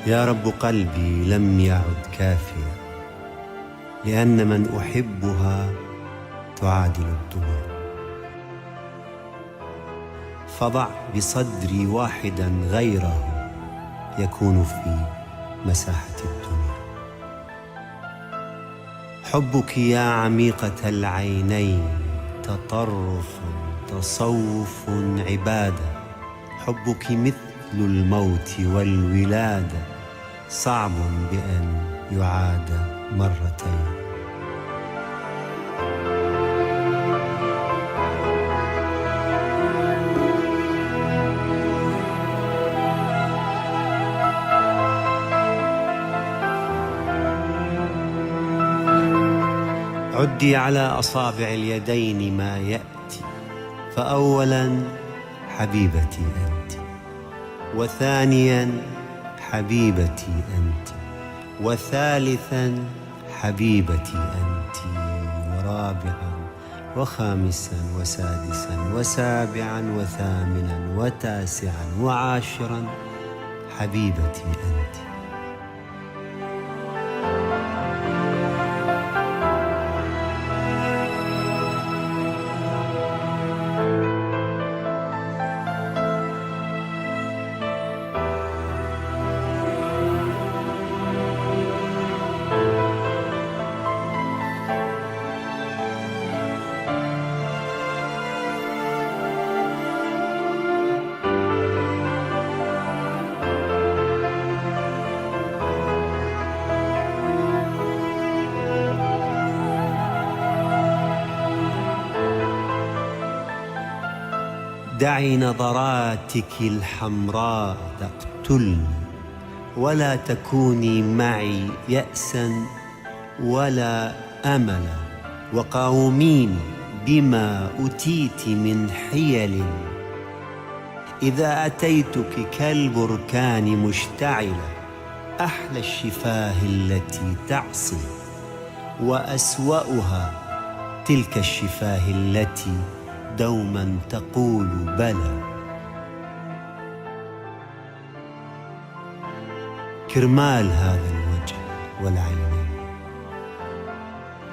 يا رب قلبي لم يعد كافيا، لأن من أحبها تعادل الدموع. فضع بصدري واحدا غيره يكون في مساحة الدنيا. حبك يا عميقة العينين تطرف تصوف عبادة. حبك مثل الموت والولادة، صعب بأن يعاد مرتين. عدي على أصابع اليدين ما يأتي، فأولاً حبيبتي أنت، وثانياً حبيبتي أنت، وثالثاً حبيبتي أنت، ورابعاً وخامساً وسادساً وسابعاً وثامناً وتاسعاً وعاشراً حبيبتي أنت. دعي نظراتك الحمراء تقتلني، ولا تكوني معي يأسا ولا أملا، وقاوميني بما أتيت من حيل. إذا أتيتك كالبركان مشتعلة، أحلى الشفاه التي تعصي، وأسوأها تلك الشفاه التي دوما تقول بلى. كرمال هذا الوجه والعينين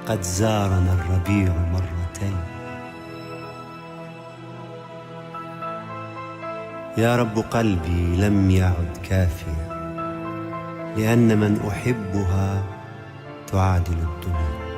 قد زارنا الربيع مرتين. يا رب قلبي لم يعد كافيا، لأن من أحبها تعادل الدنيا.